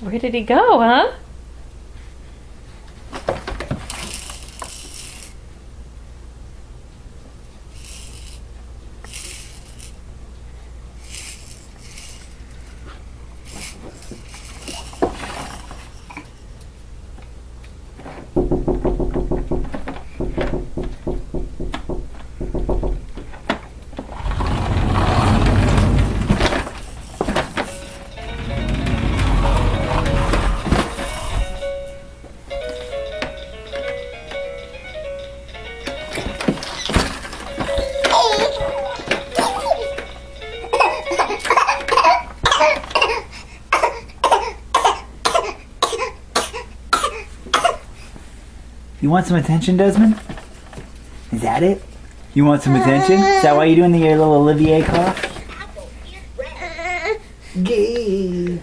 Where did he go, huh? You want some attention, Desmond? Is that it? You want some attention? Is that why you're doing your little Olivier cough? Gay.